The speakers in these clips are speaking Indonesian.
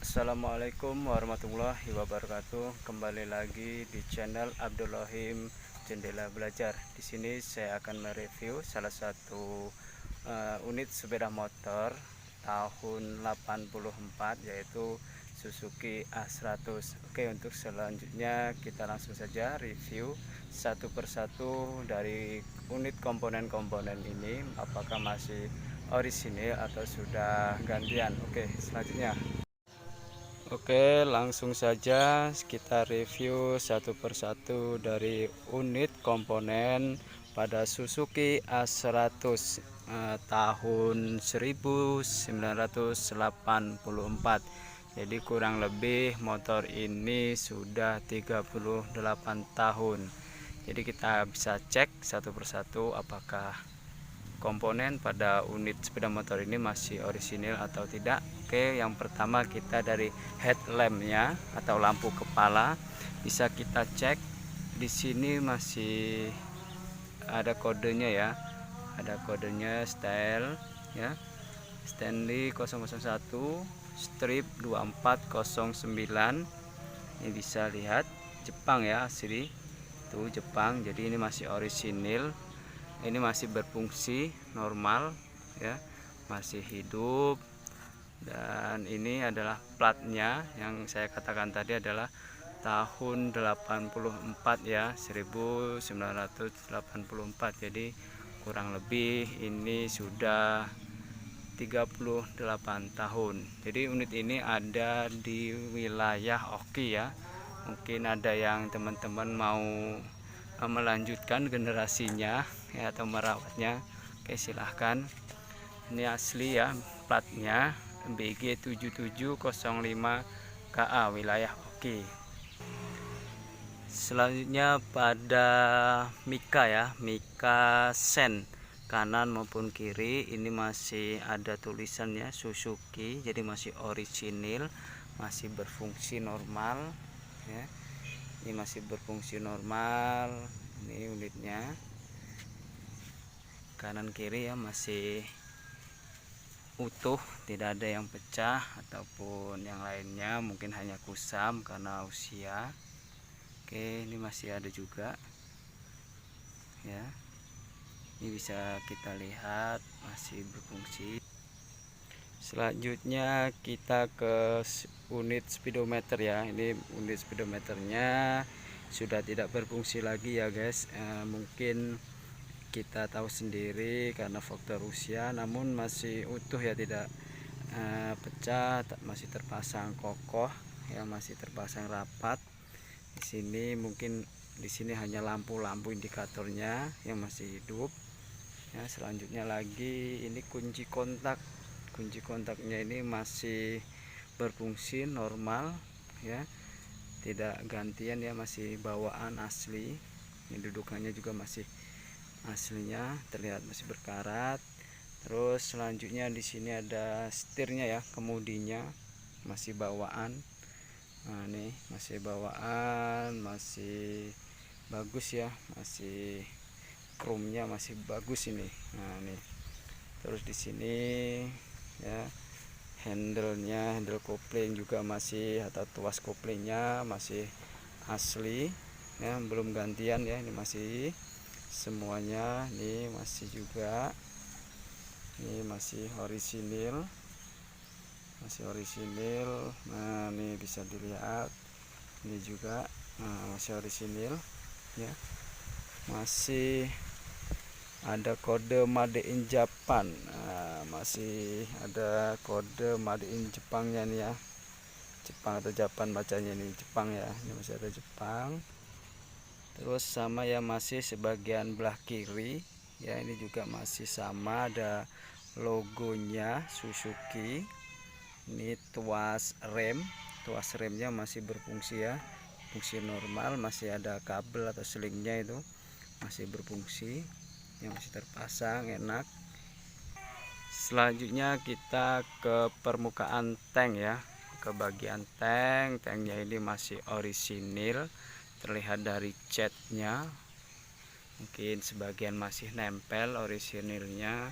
Assalamualaikum warahmatullahi wabarakatuh. Kembali lagi di channel Abdurrahim Jendela Belajar. Di sini saya akan mereview salah satu unit sepeda motor tahun 84, yaitu Suzuki A100. Oke, untuk selanjutnya kita langsung saja review satu persatu dari unit komponen-komponen ini, apakah masih orisinil atau sudah gantian. Oke, selanjutnya. Oke, langsung saja kita review satu persatu dari unit komponen pada Suzuki A100 tahun 1984. Jadi kurang lebih motor ini sudah 38 tahun. Jadi kita bisa cek satu persatu apakah komponen pada unit sepeda motor ini masih orisinil atau tidak. Oke, yang pertama kita dari headlampnya atau lampu kepala bisa kita cek. Di sini masih ada kodenya ya, ada kodenya style ya, Stanley 001 strip 2409. Ini bisa lihat Jepang ya, asli itu Jepang. Jadi ini masih orisinil, ini masih berfungsi normal ya, masih hidup. Dan ini adalah platnya yang saya katakan tadi adalah tahun 84 ya, 1984. Jadi kurang lebih ini sudah 38 tahun. Jadi unit ini ada di wilayah Oki ya. Mungkin ada yang teman-teman mau melanjutkan generasinya ya, atau merawatnya. Oke, silahkan. Ini asli ya, platnya BG 7705 KA wilayah Oki. Selanjutnya pada Mika ya, Mika Sen kanan maupun kiri ini masih ada tulisannya Suzuki, jadi masih orisinil, masih berfungsi normal ya. Ini masih berfungsi normal. Ini unitnya kanan kiri ya, masih utuh, tidak ada yang pecah ataupun yang lainnya, mungkin hanya kusam karena usia. Oke, ini masih ada juga ya, ini bisa kita lihat masih berfungsi. Selanjutnya kita ke unit speedometer ya. Ini unit speedometernya sudah tidak berfungsi lagi ya guys. Mungkin kita tahu sendiri karena faktor usia, namun masih utuh ya, tidak pecah, masih terpasang kokoh ya, masih terpasang rapat. Di sini mungkin di sini hanya lampu-lampu indikatornya yang masih hidup ya. Selanjutnya lagi ini kunci kontaknya ini masih berfungsi normal ya, tidak gantian ya, masih bawaan asli. Ini dudukannya juga masih aslinya, terlihat masih berkarat. Terus selanjutnya di sini ada setirnya ya, kemudinya masih bawaan. Nah, ini masih bawaan, masih bagus ya, masih chrome-nya masih bagus ini. Nah, ini. Terus di sini ya, handle kopling juga masih, atau tuas koplingnya masih asli ya, belum gantian ya, ini masih semuanya. Ini masih juga, ini masih orisinil, Nah, ini bisa dilihat, ini juga masih orisinil ya, masih ada kode made in Japan. Nah, masih ada kode made in Jepangnya nih ya, Jepang atau Japan bacanya, ini Jepang ya, ini masih ada Jepang. Terus sama ya, masih sebagian belah kiri ya, ini juga masih sama, ada logonya Suzuki. Ini tuas remnya masih berfungsi ya, fungsi normal, masih ada kabel atau selingnya itu masih berfungsi, yang masih terpasang enak. Selanjutnya kita ke permukaan tank ya, ke bagian tanknya ini masih orisinil, terlihat dari catnya, mungkin sebagian masih nempel, orisinilnya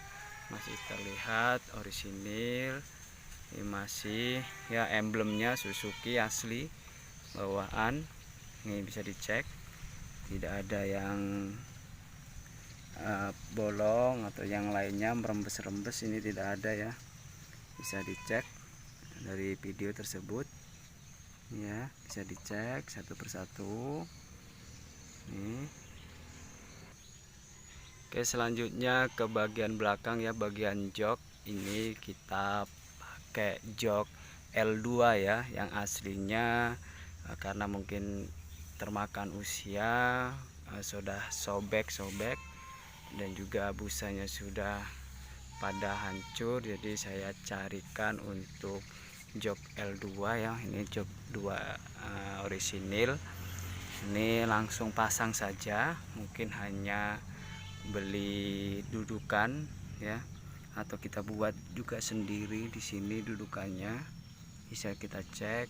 masih terlihat orisinil. Ini masih ya emblemnya Suzuki asli bawaan. Ini bisa dicek, tidak ada yang bolong atau yang lainnya merembes-rembes, ini tidak ada ya, bisa dicek dari video tersebut ya, bisa dicek satu persatu. Nih. Oke, selanjutnya ke bagian belakang ya, bagian jok. Ini kita pakai jok L2 ya, yang aslinya karena mungkin termakan usia sudah sobek-sobek dan juga busanya sudah pada hancur, jadi saya carikan untuk jok L2 ya. Ini jok 2 orisinil. Ini langsung pasang saja, mungkin hanya beli dudukan ya, atau kita buat juga sendiri di sini dudukannya, bisa kita cek.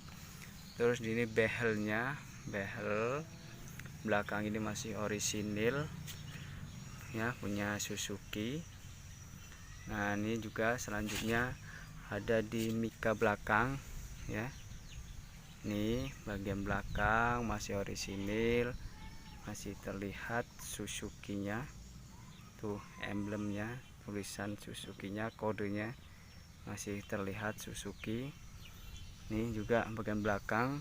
Terus ini behelnya, behel belakang ini masih orisinil ya, punya Suzuki. Nah, ini juga selanjutnya ada di mika belakang ya. Ini bagian belakang masih orisinil, masih terlihat Suzuki-nya. Tuh emblemnya, tulisan Suzuki-nya, kodenya masih terlihat Suzuki. Ini juga bagian belakang.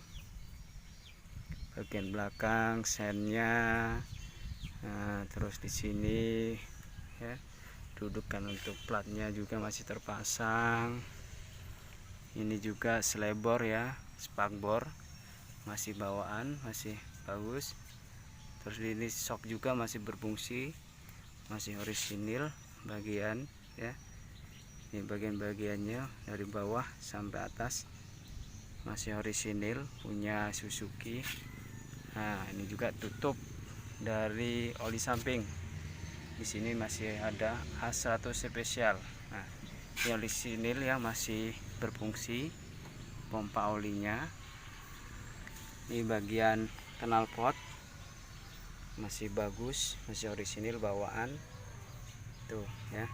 Bagian belakang sennya. Nah, terus di sini ya, dudukan untuk platnya juga masih terpasang. Ini juga selebor ya, spakbor masih bawaan, masih bagus. Terus ini shock juga masih berfungsi, masih orisinil bagian ya. Ini bagian-bagiannya dari bawah sampai atas masih orisinil, punya Suzuki. Nah, ini juga tutup dari oli samping. Di sini masih ada A100 spesial. Nah, ini orisinil ya, masih berfungsi pompa olinya. Ini bagian knalpot masih bagus, masih orisinil bawaan. Tuh ya,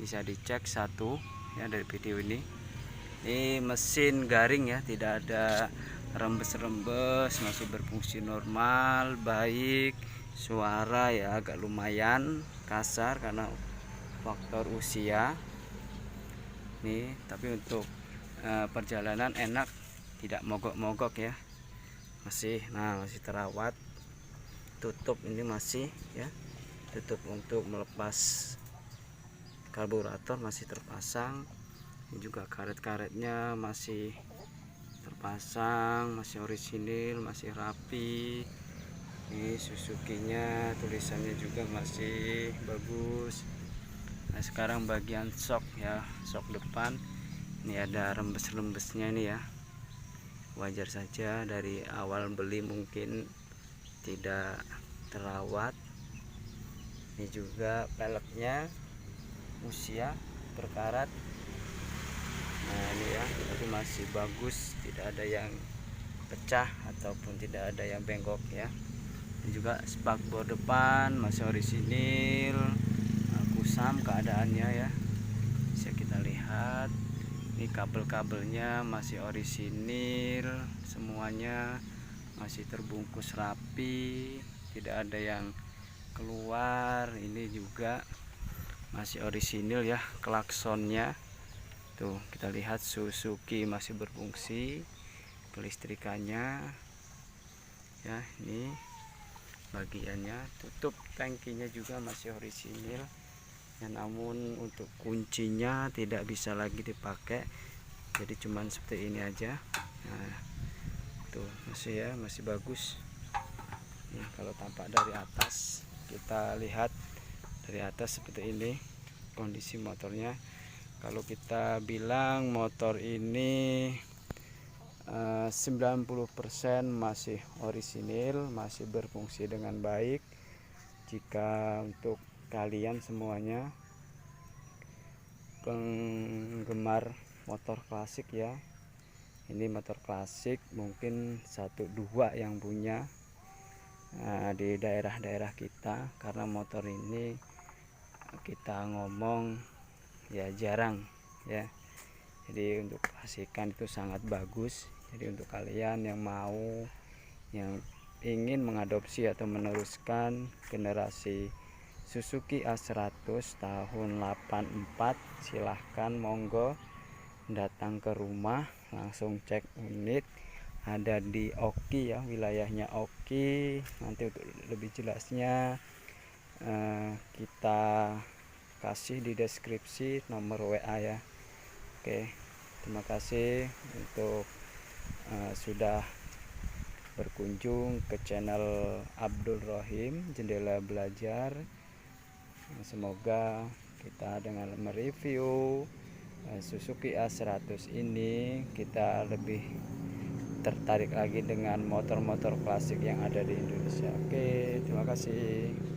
bisa dicek satu ya dari video ini. Ini mesin garing ya, tidak ada rembes-rembes, masih berfungsi normal, baik. Suara ya agak lumayan kasar karena faktor usia nih, tapi untuk perjalanan enak, tidak mogok-mogok ya, masih terawat. Tutup ini masih ya, tutup untuk melepas karburator masih terpasang. Ini juga karet-karetnya masih terpasang, masih orisinil, masih rapi. Ini Suzuki-nya, tulisannya juga masih bagus. Nah, sekarang bagian shock ya, shock depan. Ini ada rembes-rembesnya ini ya. Wajar saja, dari awal beli mungkin tidak terawat. Ini juga peleknya usia berkarat. Nah, ini ya, tapi masih bagus, tidak ada yang pecah ataupun tidak ada yang bengkok ya. Ini juga spakbor depan masih orisinil, kusam keadaannya ya, bisa kita lihat. Ini kabel-kabelnya masih orisinil, semuanya masih terbungkus rapi, tidak ada yang keluar. Ini juga masih orisinil ya, klaksonnya tuh kita lihat Suzuki masih berfungsi, kelistrikannya ya. Ini bagiannya, tutup tangkinya juga masih orisinil ya, namun untuk kuncinya tidak bisa lagi dipakai, jadi cuman seperti ini aja. Nah, tuh masih ya, masih bagus. Nah, kalau tampak dari atas, kita lihat dari atas seperti ini kondisi motornya. Kalau kita bilang motor ini 90% masih orisinil, masih berfungsi dengan baik. Jika untuk kalian semuanya penggemar motor klasik ya, ini motor klasik mungkin 1-2 yang punya di daerah-daerah kita, karena motor ini kita ngomong ya jarang ya, Jadi untuk kasihkan itu sangat bagus. Jadi untuk kalian yang mau, yang ingin mengadopsi atau meneruskan generasi Suzuki A100 tahun 84, silahkan monggo datang ke rumah, langsung cek unit. Ada di Oki ya, wilayahnya Oki. Nanti untuk lebih jelasnya kita kasih di deskripsi nomor WA ya. Oke, terima kasih untuk sudah berkunjung ke channel Abdul Rohim Jendela Belajar. Semoga kita dengan mereview Suzuki A100 ini kita lebih tertarik lagi dengan motor-motor klasik yang ada di Indonesia. Oke, terima kasih.